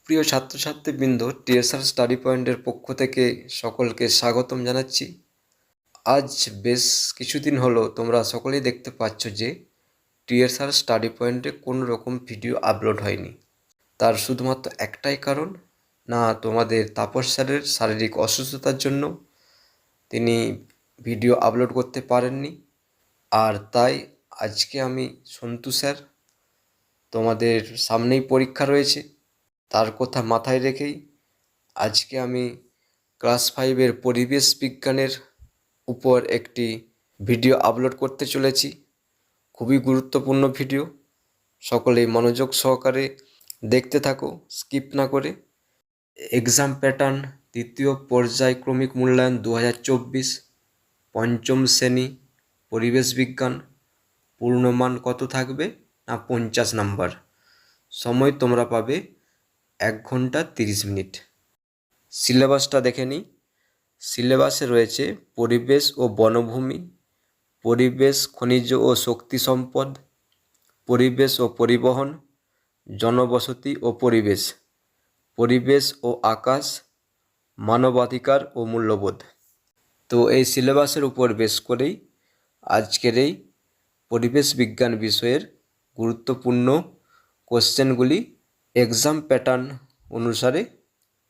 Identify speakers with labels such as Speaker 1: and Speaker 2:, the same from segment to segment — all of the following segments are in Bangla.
Speaker 1: প্রিয় ছাত্রছাত্রীবৃন্দ, টিএসআর স্টাডি পয়েন্টের পক্ষ থেকে সকলকে স্বাগতম জানাচ্ছি। আজ বেশ কিছুদিন হলো তোমরা সকলেই দেখতে পাচ্ছ যে টিএসআর স্টাডি পয়েন্টে কোনো রকম ভিডিও আপলোড হয়নি। তার শুধুমাত্র একটাই কারণ, না তোমাদের তাপস স্যারের শারীরিক অসুস্থতার জন্য তিনি ভিডিও আপলোড করতে পারেননি। আর তাই আজকে আমি সন্তু স্যার, তোমাদের সামনেই পরীক্ষা রয়েছে, তার কথা মাথায় রেখেই আজকে আমি ক্লাস 5-এর পরিবেশ বিজ্ঞানের উপর একটি ভিডিও আপলোড করতে চলেছি। খুবই গুরুত্বপূর্ণ ভিডিও, সকলেই মনোযোগ সহকারে দেখতে থাকো, স্কিপ না করে। এক্সাম প্যাটার্ন তৃতীয় পর্যায়ক্রমিক মূল্যায়ন 2024, পঞ্চম শ্রেণী পরিবেশ বিজ্ঞান। পূর্ণমান কত থাকবে? না 50 নাম্বার। সময় তোমরা পাবে 1 ঘন্টা 30 মিনিট। সিলেবাসটা দেখে নিই। সিলেবাসে রয়েছে পরিবেশ ও বনভূমি, পরিবেশ, খনিজ ও শক্তি সম্পদ, পরিবেশ ও পরিবহন, জনবসতি ও পরিবেশ, পরিবেশ ও আকাশ, মানবাধিকার ও মূল্যবোধ। তো এই সিলেবাসের উপর বেস করেই আজকের এই পরিবেশ বিজ্ঞান বিষয়ের গুরুত্বপূর্ণ কোশ্চেনগুলি এক্সাম প্যাটার্ন অনুসারে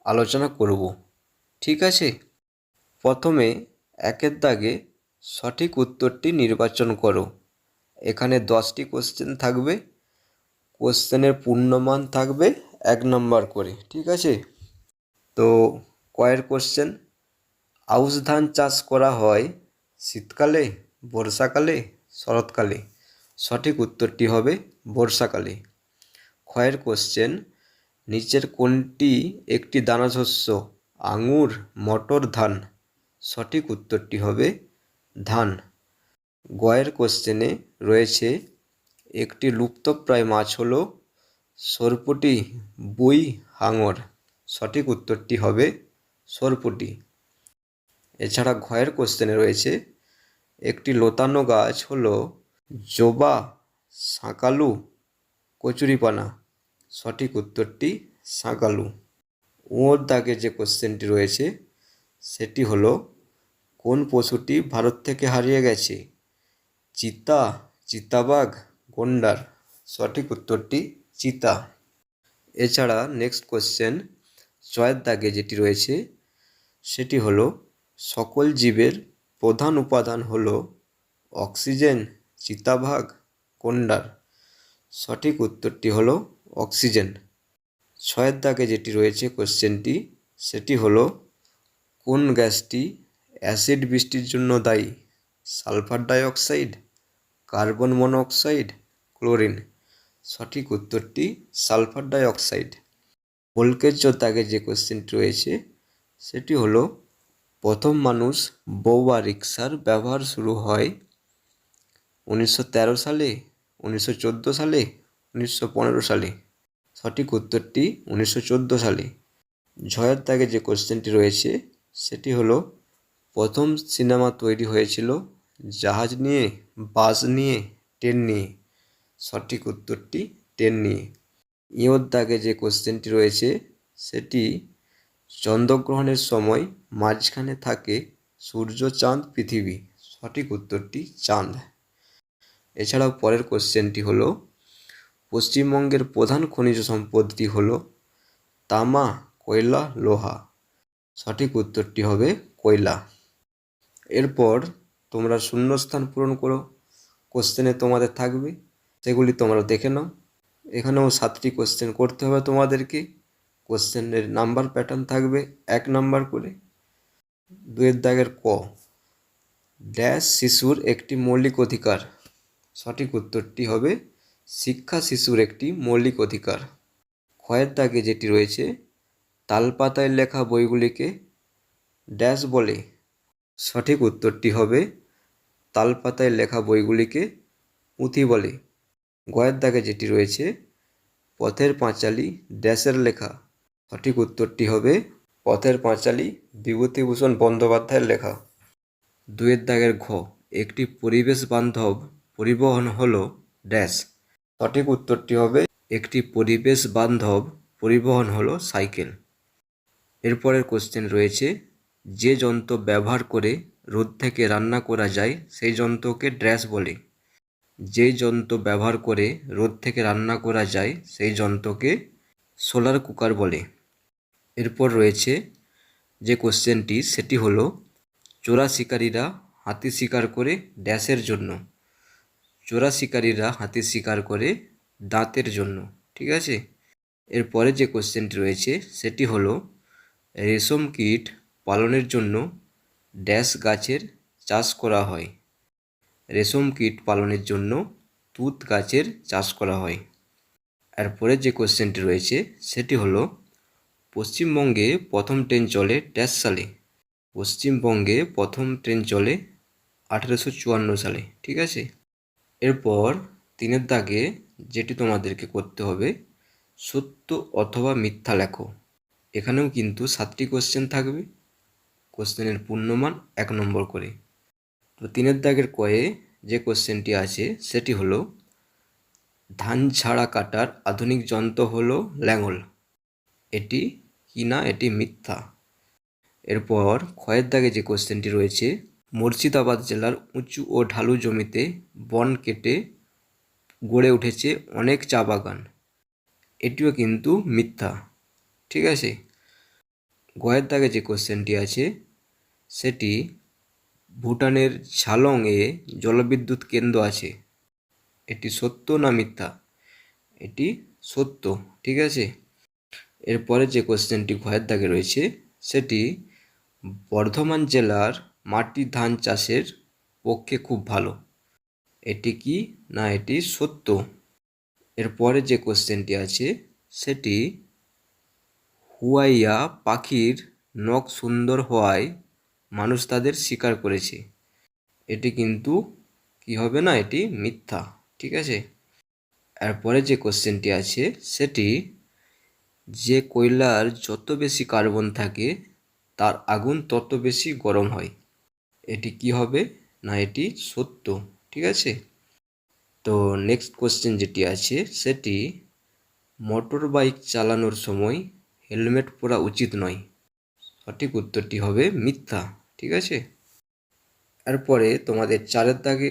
Speaker 1: আলোচনা করব। ঠিক আছে, প্রথমে 1-এর দাগে সঠিক উত্তরটি নির্বাচন করো। এখানে 10টি কোশ্চেন থাকবে। কোশ্চেনের পূর্ণমান থাকবে 1 নম্বর করে। ঠিক আছে, তো কয়ের কোশ্চেন? আউশ ধান চাষ করা হয় শীতকালে, বর্ষাকালে, শরৎকালে? সঠিক উত্তরটি হবে বর্ষাকালে। ক্ষয়ের কোশ্চেন, নিচের কোনটি একটি দানাশস্য? আঙুর, মটর, ধান? সঠিক উত্তরটি হবে ধান। গয়ের কোশ্চেনে রয়েছে একটি লুপ্তপ্রায় মাছ হলো সরপুঁটি, বুই, হাঙর? সঠিক উত্তরটি হবে সরপুঁটি। এছাড়া ঘয়ের কোশ্চেনে রয়েছে একটি লতানো গাছ হলো জবা, শাঁকালু, কচুরিপানা? সঠিক উত্তরটি শাঁকালু। ওর দাগে যে কোশ্চেনটি রয়েছে সেটি হলো কোন পশুটি ভারত থেকে হারিয়ে গেছে? চিতা, চিতাবাঘ, গন্ডার? সঠিক উত্তরটি চিতা। এছাড়া নেক্সট কোশ্চেন, ছয়ের দাগে যেটি রয়েছে সেটি হলো সকল জীবের প্রধান উপাদান হলো অক্সিজেন, চিতাবাঘ, গন্ডার? সঠিক উত্তরটি হলো অক্সিজেন। 6-এর দাগে যেটি রয়েছে কোশ্চেনটি সেটি হলো কোন গ্যাসটি অ্যাসিড বৃষ্টির জন্য দায়ী? Sulphur dioxide, carbon monoxide, chlorine? সঠিক উত্তরটি সালফার ডাইঅক্সাইড। ভোল্কের দাগে যে কোশ্চেনটি রয়েছে সেটি হলো প্রথম মানুষ বউয়া রিক্সার ব্যবহার শুরু হয় 1913 সালে, 1914 সালে, 1915 সালে? সঠিক উত্তরটি 1914 সালে। ঝয়ের দাগে যে কোশ্চেনটি রয়েছে সেটি হলো প্রথম সিনেমা তৈরি হয়েছিল জাহাজ নিয়ে, বাস নিয়ে, ট্রেন নিয়ে? সঠিক উত্তরটি ট্রেন নিয়ে। ইয়োর দাগে যে কোশ্চেনটি রয়েছে সেটি চন্দ্রগ্রহণের সময় মাঝখানে থাকে সূর্য, চাঁদ, পৃথিবী? সঠিক উত্তরটি চাঁদ। এছাড়াও পরের কোশ্চেনটি হলো পশ্চিমবঙ্গের প্রধান খনিজ সম্পদটি হলো তামা, কয়লা, লোহা? সঠিক উত্তরটি হবে কয়লা। এরপর তোমরা শূন্যস্থান পূরণ করো। কোশ্চেনে তোমাদের থাকবে, সেগুলি তোমরা দেখে নাও। এখানেও 7টি কোশ্চেন করতে হবে তোমাদেরকে। কোশ্চেনের নাম্বার প্যাটার্ন থাকবে 1 নাম্বার করে। 2-এর দাগের ক, ড্যাশ শিশুর একটি মৌলিক অধিকার? সঠিক উত্তরটি হবে শিক্ষা শিশুর একটি মৌলিক অধিকার। ক্ষয়ের দাগে যেটি রয়েছে তালপাতায় লেখা বইগুলিকে ড্যাশ বলে? সঠিক উত্তরটি হবে তালপাতায় লেখা বইগুলিকে পুঁথি বলে। গয়ের দাগে যেটি রয়েছে পথের পাঁচালী ড্যাশের লেখা? সঠিক উত্তরটি হবে পথের পাঁচালী বিভূতিভূষণ বন্দ্যোপাধ্যায়ের লেখা। 2-এর দাগের ঘ, একটি পরিবেশ বান্ধব পরিবহন হলো ড্যাশ? সঠিক উত্তরটি হবে একটি পরিবেশ বান্ধব পরিবহন হলো সাইকেল। এরপরের কোশ্চেন রয়েছে, যে যন্ত্র ব্যবহার করে রোদ থেকে রান্না করা যায় সেই যন্ত্রকে ড্যাশ বলে। যে যন্ত্র ব্যবহার করে রোদ থেকে রান্না করা যায় সেই যন্ত্রকে সোলার কুকার বলে। এরপর রয়েছে যে কোশ্চেনটি, সেটি হলো, চোরা শিকারীরা হাতি শিকার করে ড্যাশের জন্য। চোরা শিকারীরা হাতি শিকার করে দাঁতের জন্য। ঠিক আছে। এরপরে যে কোশ্চেনটি রয়েছে সেটি হলো, রেশম কীট পালনের জন্য ড্যাশ গাছের চাষ করা হয়। রেশম কীট পালনের জন্য তুঁত গাছের চাষ করা হয়। এরপরে যে কোশ্চেনটি রয়েছে সেটি হলো, পশ্চিমবঙ্গে প্রথম ট্রেন চলে ড্যাশ সালে। পশ্চিমবঙ্গে প্রথম ট্রেন চলে 1854 সালে। ঠিক আছে। এরপর 3 দাগে যেটি তোমাদেরকে করতে হবে, সত্য অথবা মিথ্যা লেখো। এখানেও কিন্তু 7টি কোশ্চেন থাকবে। কোশ্চেনের পূর্ণমান 1 নম্বর করে। তো 3 দাগের কয়ে যে কোশ্চেনটি আছে সেটি হলো, ধান ঝাড়া কাটার আধুনিক যন্ত্র হলো লাঙল। এটি কি না, এটি মিথ্যা। এরপর ক্ষয়ের দাগে যে কোশ্চেনটি রয়েছে, মুর্শিদাবাদ জেলার উঁচু ও ঢালু জমিতে বন কেটে গড়ে উঠেছে অনেক চা বাগান। এটিও কিন্তু মিথ্যা। ঠিক আছে। গয়ের দাগে যে কোশ্চেনটি আছে সেটি, ভুটানের ঝালংয়ে জলবিদ্যুৎ কেন্দ্র আছে। এটি সত্য না মিথ্যা? এটি সত্য। ঠিক আছে। এরপরে যে কোশ্চেনটি ঘয়ের দাগে রয়েছে সেটি, বর্ধমান জেলার মাটি ধান চাষের পক্ষে খুব ভালো। এটি কি না, এটি সত্য। এরপরে যে কোশ্চেনটি আছে সেটি, হুয়াইয়া পাখির নখ সুন্দর হওয়ায় মানুষ তাদের শিকার করেছে। এটি কিন্তু কি হবে না, এটি মিথ্যা। ঠিক আছে। এরপরে যে কোশ্চেনটি আছে সেটি, যে কয়লার যত বেশি কার্বন থাকে তার আগুন তত বেশি গরম হয়। এটি কি হবে না, এটি সত্য। ঠিক আছে। তো নেক্সট কোশ্চেন যেটি আছে সেটি, মোটর বাইক চালানোর সময় হেলমেট পরা উচিত নয়। সঠিক উত্তরটি হবে মিথ্যা। ঠিক আছে। এরপরে তোমাদের 4 দাগে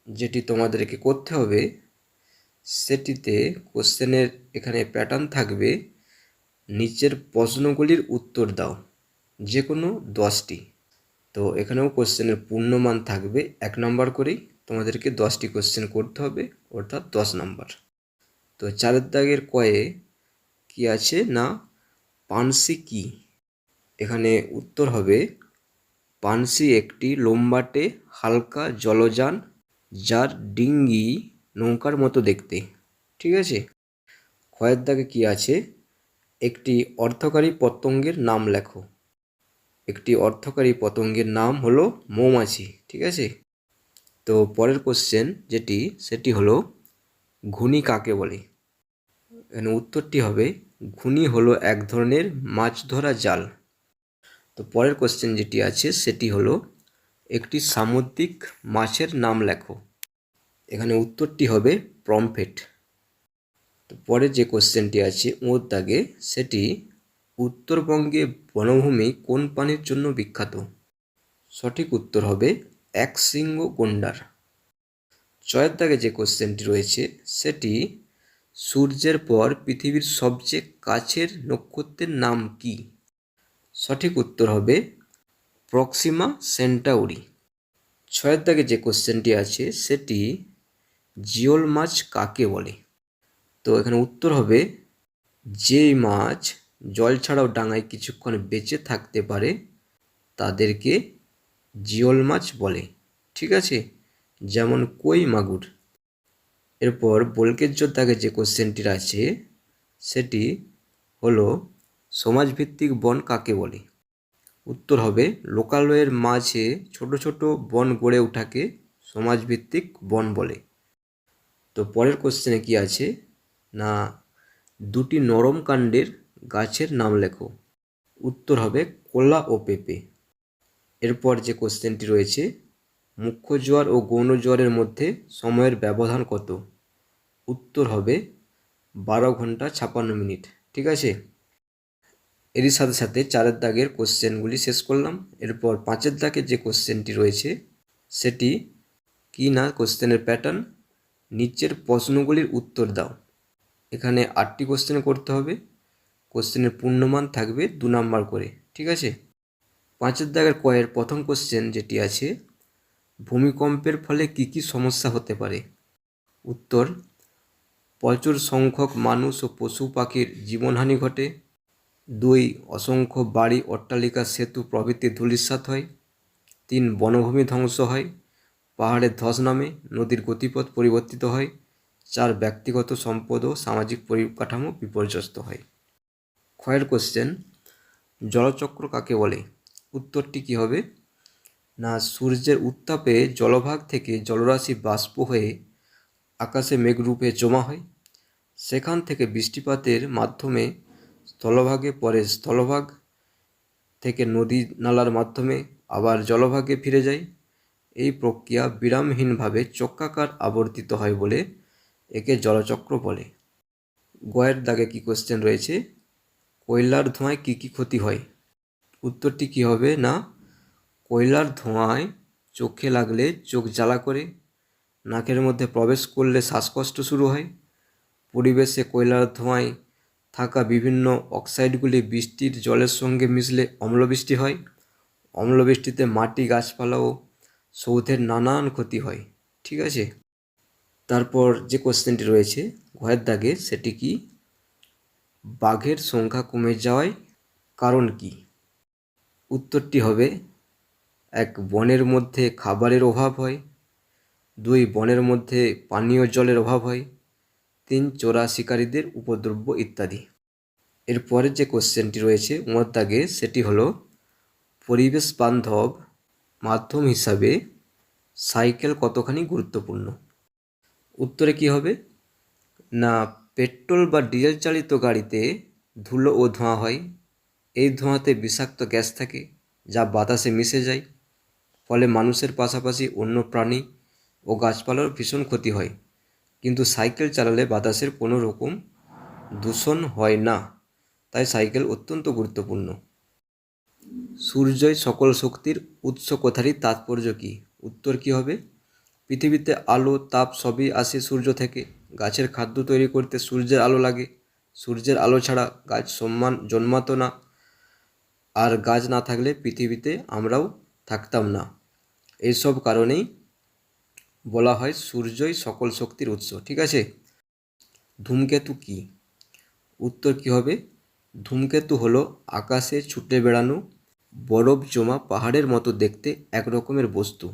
Speaker 1: যেটি তোমাদেরকে করতে হবে সেটিতে কোশ্চেনের এখানে প্যাটার্ন থাকবে, নিচের প্রশ্নগুলির উত্তর দাও, যে কোনো 10টি। তো এখানেও কোশ্চেনের পূর্ণমান থাকবে 1 নম্বর করেই। তোমাদেরকে 10টি কোশ্চেন করতে হবে, অর্থাৎ 10 নম্বর। তো 4 দাগের কয়ে কি আছে না, পানসি কি? এখানে উত্তর হবে, পানসি একটি লম্বাটে হালকা জলযান যার ডিঙ্গি নৌকার মতো দেখতে। ঠিক আছে। ক্ষয়ের দাগে কি আছে, একটি অর্থকারী পতঙ্গের নাম লেখো। একটি অর্থকারী পতঙ্গের নাম হলো মৌমাছি। ঠিক আছে। তো পরের কোশ্চেন যেটি সেটি হলো, ঘুনি কাকে বলে? এখানে উত্তরটি হবে, ঘুনি হলো এক ধরনের মাছ ধরা জাল। তো পরের কোশ্চেন যেটি আছে সেটি হলো, একটি সামুদ্রিক মাছের নাম লেখো। এখানে উত্তরটি হবে পমফ্রেট। তো পরের যে কোশ্চেনটি আছে ওর দাগে সেটি, উত্তরবঙ্গে বনভূমি কোন প্রাণীর জন্য বিখ্যাত? সঠিক উত্তর হবে একশৃঙ্গ গন্ডার। 6 দাগে যে কোশ্চেনটি রয়েছে সেটি, সূর্যের পর পৃথিবীর সবচেয়ে কাছের নক্ষত্রের নাম কি? সঠিক উত্তর হবে প্রক্সিমা সেন্টাউরি। 6 দাগে যে কোশ্চেনটি আছে সেটি, জিওল মাছ কাকে বলে? তো এখানে উত্তর হবে, যেই মাছ জল ছাড়াও ডাঙায় কিছুক্ষণ বেঁচে থাকতে পারে তাদেরকে জিওল মাছ বলে। ঠিক আছে। যেমন কই মাগুর। এরপর বল্কের দাগে যে কোশ্চেনটি আছে সেটি হলো, সমাজভিত্তিক বন কাকে বলে? উত্তর হবে, লোকালয়ের মাঝে ছোট ছোট বন গড়ে ওঠাকে সমাজভিত্তিক বন বলে। তো পরের কোশ্চেনে কি আছে না, দুটি নরম কাণ্ডের গাছের নাম লেখো। উত্তর হবে কলা ও পেঁপে। এরপর যে কোশ্চেনটি রয়েছে, মুখ্য জোয়ার ও গৌণ জোয়ারের মধ্যে সময়ের ব্যবধান কত? উত্তর হবে 12 ঘন্টা 56 মিনিট। ঠিক আছে, এরই সাথে সাথে 4-এর দাগের কোশ্চেনগুলি শেষ করলাম। এরপর 5-এর দাগের যে কোশ্চেনটি রয়েছে সেটি কি না, কোশ্চেনের প্যাটার্ন, নিচের প্রশ্নগুলির উত্তর দাও। এখানে 8টি কোশ্চেন করতে হবে। কোশ্চেনের পূর্ণমান থাকবে 2 নাম্বার করে। ঠিক আছে, 5-এর দাগের কয়ের প্রথম কোশ্চেন যেটি আছে, ভূমিকম্পের ফলে কি কি সমস্যা হতে পারে? উত্তর, প্রচুর সংখ্যক মানুষ ও পশু পাখির জীবনহানি ঘটে। 2, অসংখ্য বাড়ি, অট্টালিকা, সেতু প্রভৃতি ধূলিসাৎ হয়। 3, বনভূমি ধ্বংস হয়। পাহাড়ে ধস নামে, নদীর গতিপথ পরিবর্তিত হয়। 4, ব্যক্তিগত সম্পদ ও সামাজিক পরিকাঠামো বিপর্যস্ত হয়। ক্ষয়ের কোশ্চেন, জলচক্র কাকে বলে? উত্তরটি কি হবে না, সূর্যের উত্তাপে জলভাগ থেকে জলরাশি বাষ্প হয়ে আকাশে মেঘরূপে জমা হয়। সেখান থেকে বৃষ্টিপাতের মাধ্যমে স্থলভাগে পরে, স্থলভাগ থেকে নদী নালার মাধ্যমে আবার জলভাগে ফিরে যায়। এই প্রক্রিয়া বিরামহীনভাবে চক্রাকার আবর্তিত হয় বলে একে জলচক্র বলে। গয়ের দাগে কি কোশ্চেন রয়েছে, কয়লার ধোঁয়ায় কি কি ক্ষতি হয়? উত্তরটি কি হবে না, কয়লার ধোঁয়ায় চোখে লাগলে চোখ জ্বালা করে, নাকের মধ্যে প্রবেশ করলে শ্বাসকষ্ট শুরু হয়। পরিবেশে কয়লার ধোঁয়ায় থাকা বিভিন্ন অক্সাইডগুলি বৃষ্টির জলের সঙ্গে মিশলে অম্লবৃষ্টি হয়। অম্লবৃষ্টিতে মাটি, গাছপালা ও সৌধের নানান ক্ষতি হয়। ঠিক আছে, তারপর যে কোশ্চেনটি রয়েছে ঘয়ের দাগে সেটি কি, বাঘের সংখ্যা কমে যাওয়ায় কারণ কি? উত্তরটি হবে, 1, বনের মধ্যে খাবারের অভাব হয়। 2, বনের মধ্যে পানীয় জলের অভাব হয়। 3, চোরা শিকারীদের উপদ্রব ইত্যাদি। এরপরের যে কোশ্চেনটি রয়েছে উমর দাগে সেটি হলো, পরিবেশ বান্ধব মাধ্যম হিসাবে সাইকেল কতখানি গুরুত্বপূর্ণ? উত্তরে কি হবে না, পেট্রোল বা ডিজেল চালিত গাড়িতে ধুলো ও ধোঁয়া হয়। এই ধোঁয়াতে বিষাক্ত গ্যাস থাকে যা বাতাসে মিশে যায়, ফলে মানুষের পাশাপাশি অন্য প্রাণী ও গাছপালার ভীষণ ক্ষতি হয়। কিন্তু সাইকেল চালালে বাতাসের কোনো রকম দূষণ হয় না, তাই সাইকেল অত্যন্ত গুরুত্বপূর্ণ। সূর্যই সকল শক্তির উৎস কথারই তাৎপর্য কী? উত্তর কী হবে, পৃথিবীতে আলো তাপ সবই আসে সূর্য থেকে। গাছের খাদ্য তৈরি করতে সূর্যের আলো লাগে। সূর্যের আলো ছাড়া গাছ জন্মাতো না, আর গাছ না থাকলে পৃথিবীতে আমরাও থাকতাম না। এইসব কারণেই বলা হয় সূর্যই সকল শক্তির উৎস। ঠিক আছে, ধূমকেতু কি? উত্তর কি হবে, ধূমকেতু হলো আকাশে ছুটে বেড়ানো বরফ জমা পাহাড়ের মতো দেখতে এক রকমের বস্তু।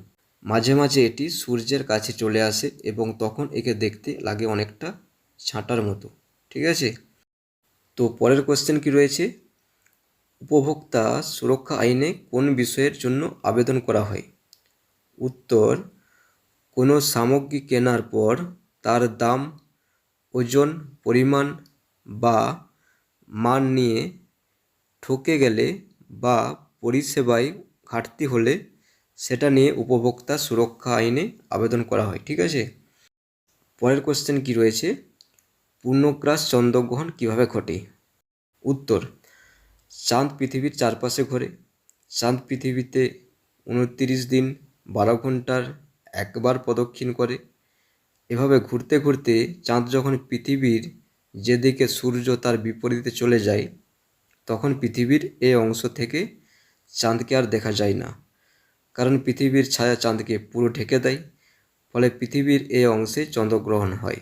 Speaker 1: মাঝে মাঝে এটি সূর্যের কাছে চলে আসে এবং তখন একে দেখতে লাগে অনেকটা ছাঁটার মতো। ঠিক আছে, তো পরের কোশ্চেন কি রয়েছে, উপভোক্তা সুরক্ষা আইনে কোন বিষয়ের জন্য আবেদন করা হয়? উত্তর, কোনো সামগ্রী কেনার পর তার দাম, ওজন, পরিমাণ বা মান নিয়ে ঠকে গেলে বা পরিষেবায় ঘাটতি হলে সেটা নিয়ে উপভোক্তা সুরক্ষা আইনে আবেদন করা হয়। ঠিক আছে, পরের কোশ্চেন কি রয়েছে, পূর্ণগ্রাস চন্দ্রগ্রহণ কিভাবে ঘটে? উত্তর, চাঁদ পৃথিবীর চারপাশে ঘোরে। চাঁদ পৃথিবীতে 29 দিন 12 ঘন্টার একবার প্রদক্ষিণ করে। এভাবে ঘুরতে ঘুরতে চাঁদ যখন পৃথিবীর যেদিকে সূর্য তার বিপরীতে চলে যায়, তখন পৃথিবীর এই অংশ থেকে চাঁদকে আর দেখা যায় না, কারণ পৃথিবীর ছায়া চাঁদকে পুরো ঢেকে দেয়। ফলে পৃথিবীর এই অংশে চন্দ্রগ্রহণ হয়।